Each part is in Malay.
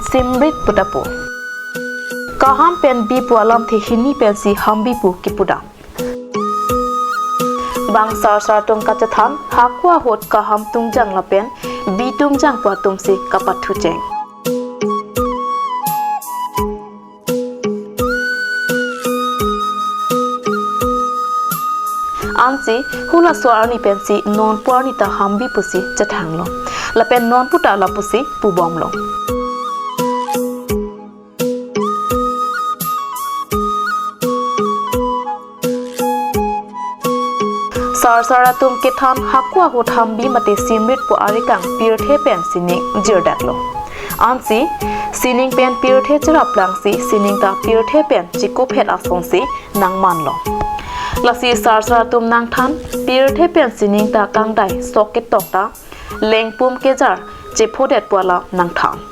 simrit pudapu kaham pen bi pualam the hini pen si hambi pu kipuda bang sar sar tum kachathan hakwa hot kaham tungjang la pen bi tungjang pa tum si kapathu cheng ansi hula swarni pensi non pwarni ta hambi pusi chathanglo la pen non puta la pusi pubomlo sar sara tum ke than hakwa hot hambi mate simrit po arikang pirthe pen sining jirdatlo ansi sining pen pirthe chara plangsi sining ta pirthe pen chikop het asong si nangmanlo lasi sar sara tum nang than pirthe pen sining ta kangdai socket tok ta lengpum ke jar che phodet pwala nang tham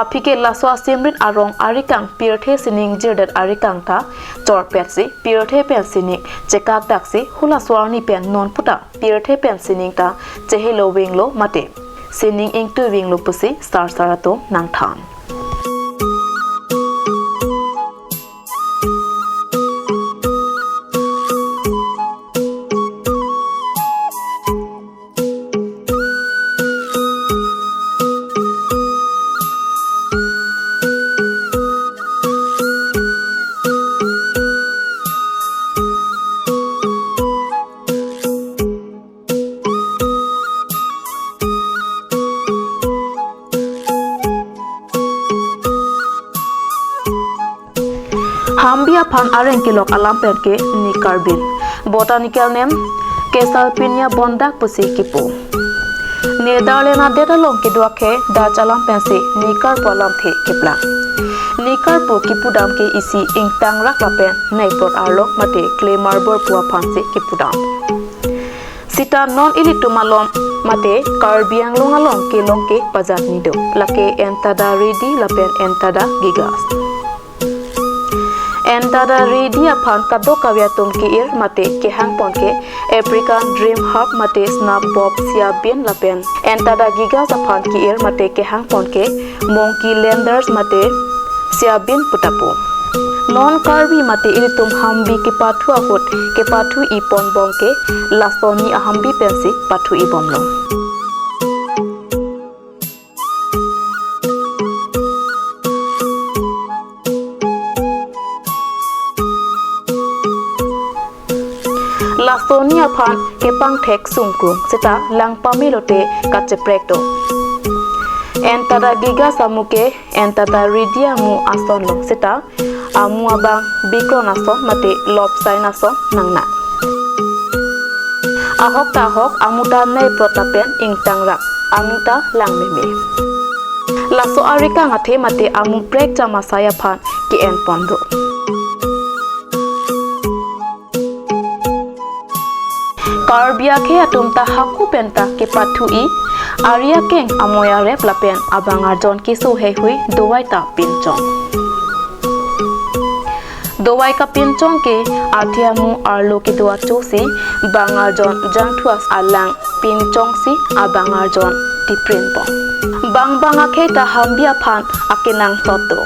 apike laswa simrit arong arikang pirthe sining jirdat arikang ta chor pet si pirthe pen sining chekak dak si hula swarni pen non puta pirthe pen sining ta chehelo winglo mate sining ing tu winglo pusi sar sara to nang tham Hambi aphan areng kilok alam pen ke ni Karbi botanical name Kesalpinia bondak pusi kipu Netherlands data long ke duakhe da chalam pen se nikar polam the kipla nikar po kipudam ke isi ingtang rak la pen nei prot arlo mate clay marble puwa phan se kipudam sita non ilitumalom mate Karbiang longalong ke long ke pajat nido lake entada ready la pen entada gigas entada ready aphan kado kawya tum ke ir mate ke hang pon ke African dream hub mate snap bob sia bin la pen entada gigas aphan ke ir mate ke hang pon ke monkey landers mate sia bin putapu non Karbi mate iritum hambi ke pathu hot ke pathu ipon bong ke lasoni ahambi pensi pathu ibomlo Lasonia phan kepang thek sungkrung seta langpa milote kache prekto entada giga samuke entada ridia mu ason lo seta amu abang bikron ason mate lop sign ason nangna ahok ta hok amuta nei protapen ingtang rak amuta langmeme laso arika ngathe mate amu prek chama saya phan ki en pondo Karbia ke atumta haku penta ke pathu i aria keng amoya rep la pen abangar jon ki so he hui dowai ta pinchong dowai ka pinchong ke athia mu arlo ke doa chosi bangar jon jang thuas alang pinchong si abangar jon tiprin po bang banga ke ta hambia phan akenang soto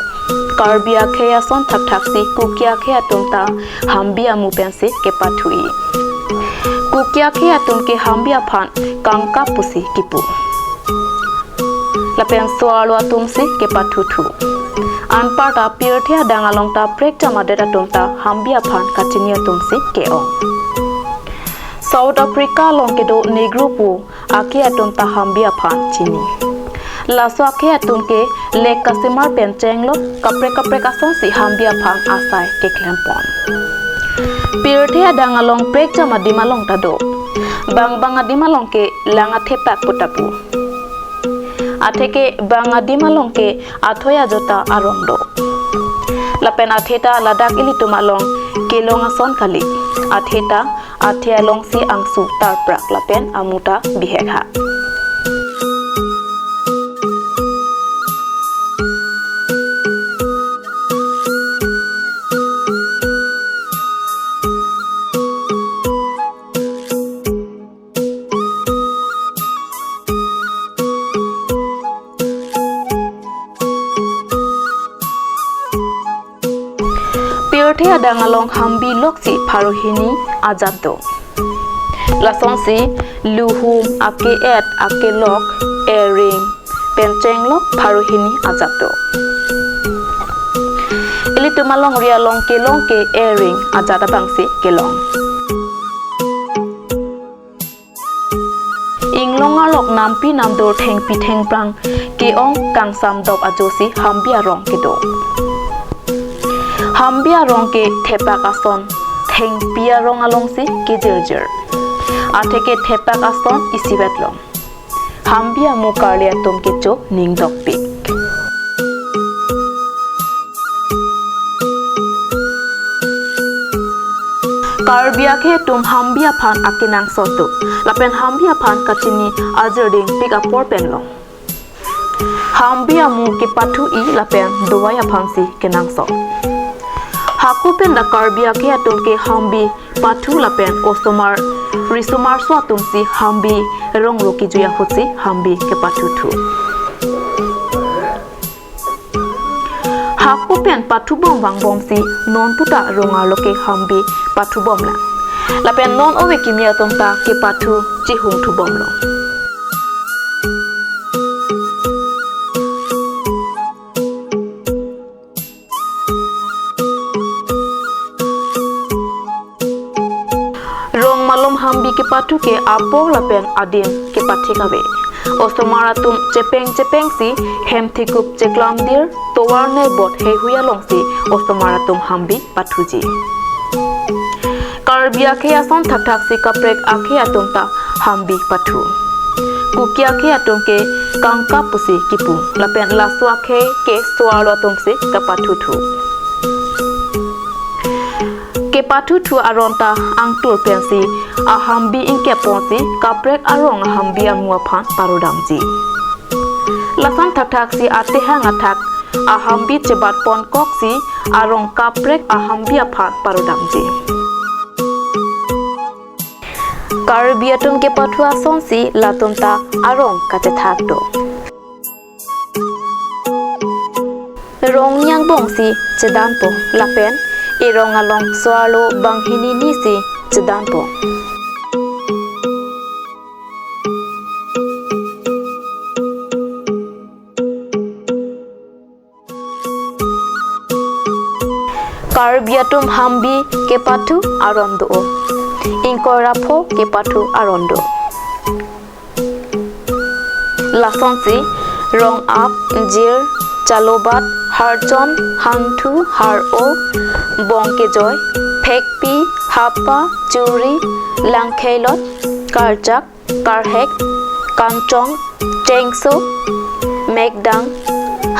Karbia ke ason thak thak si kukia ke atumta hambia mu pensi ke pathu i kukia ke atum ke hambia phan kangka pusi kipu lapen swalo atum si ke pathu thu anpata pirthia dangalong ta prek chama data tum ta hambia phan kachinia tum si ke ong South Africa long ke do negro pu ake atum ta hambia phan chini laswa ke atum ke lek kasimar pen chenglo kapre kason si hambia phan asai ke klempon pirthia dangalong prek chama dimalong tado bang dimalong ke langa thepak putapu atheke banga dimalong ke athoya jota arongdo lapen atheta ladak ilitumalong kelong ason kali atheta athia longsi angsu tar prak lapen amuta bihekha ada ngalong hambi loksi paruhini ajado. Lason si luhum ake et ake lok ering penceng lok paruhini ajado. Ili tumalong ria longke ering ajada bangsi kelong. Inglong alok nampi namdor theng pi theng prang keong kang sam dop ajosi hambia rong kedo. Hambia rong ke thepak ason theng pia rong along si kejerjer. Atheke thepak ason isibetlong. Hambia mukarlia tom kecho ning dok pik. Karbi ke tum hambia phan akinang soto. Lapen hambia phan kachini azerding pik apor penlong. Hambia mu ke pathu I lapen doaya phan si kenang so. Haku pen da karbi ke atum ke hambi pathu lapen ostomar risumar so atum si hambi rong roki juya hutsi hambi ke pathu thu. Haku pen pathu bom wang bom si non puta ronga loke hambi pathu bom la. Lapen non owe kimia tomta ke pathu chi hung thu bom lo. Rong malom hambi ke pathu ke apo lapen adim ke pathikabe. Ostomaratum cepeng si hem thikup ceklam dir towar ne bot he huya long si ostomaratum hambi pathuji. Karbi akhe ason thak si kaprek akhe atum ta hambi pathu. Kuki akhe atum ke kangka pusi kipu lapen lasu akhe ke soalo atum si kapathu thu. Ke pathu thu aronta angtur pensi ahambi ingke ponsi kaprek arong ahambi amua phan parudamji. Lasan thak si ate hang athak ahambi cebat pon kok si arong kaprek ahambi phan parudamji. Karbi atum ke pathu ason si latum ta arong kache thak do. Rong nyang bong si cedan po lapen irong along swalo banghini ni si cedan po. Karbi atum hambi ke pathu arondo. Ingkorapho ke pathu arondo. Lason si rong ap jir chalobat harjon hanthu har o bongke joy phekpi hapa churi langkhelot karjak karhek kanchong tengso megdang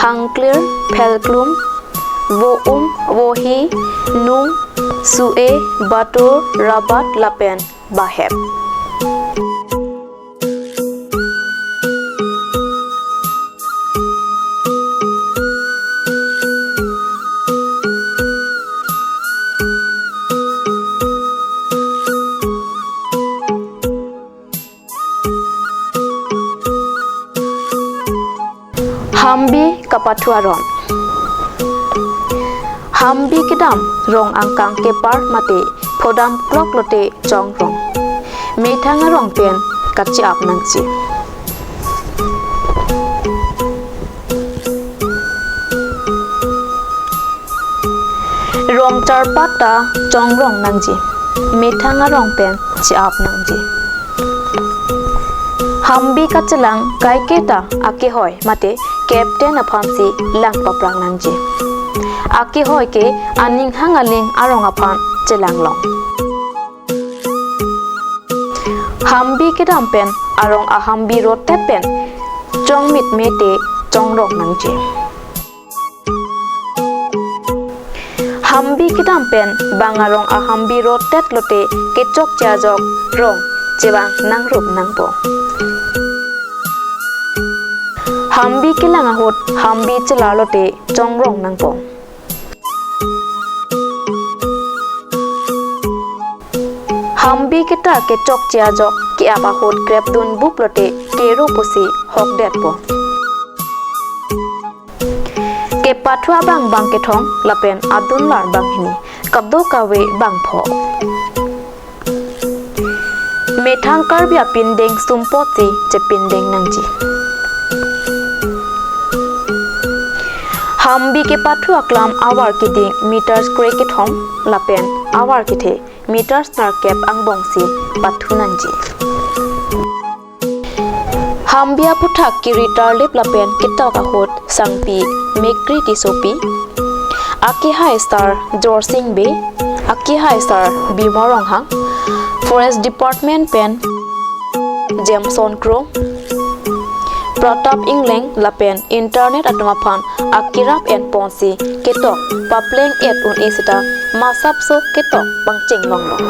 hangclear phelklum wohi nung sue bator rabat lapen bahep. Hambi kapathuaron. Hambi kedam rong angkang kepar mate phodam klok lote chong rong. Methanga rong pen kachi ap nangchi. Rong charpata chong rong nangji. Methanga rong pen chi ap nangji. Hambi kachelang kai keta ake hoy mate captain aphansi lang paprang nangji. Ake hoy ke aning hangaling arong aphan chelang long. Hambi ke dampen arong ahambi rote pen chong mit mete chong rong nangji. Hambi ke dampen bangarong ahambi rote lote ke chok chajok rong chebang nang rup nangpo. Hambi ke langahut hambi celalote chong rong nangpo. Hambi kita ke chok chia jok ke abahut grab dun buplote ke ru pusi hok det po. Ke pathua bang ke thong lapen adun lar bang hini kabdo kawe bang pho me thang Karbi pindeng sumpot je pindeng nangji Hambi ke pathua klam awar ki ding meters kre ke thong lapen awar ki the meters nar kep ang bongsi pathu nanji Hambia puthak ki ritar lep lapen kita ka hot sangpi mekri ti sopi aki high star jorsing be aki high star bimorong hang forest department pen Jameson Crow Pratap Ingleng lapen internet atoma phan akirap en ponsi ketok papleng et un isita masap so ketok bangcheng longlong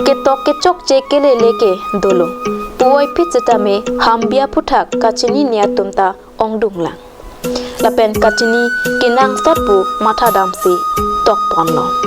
ketok kechok che kele leke dolo puoi phitata me Hambia puthak kachini nia tumta ongdunglang lapen kachini kinang sotpu matha damsi tok ponlo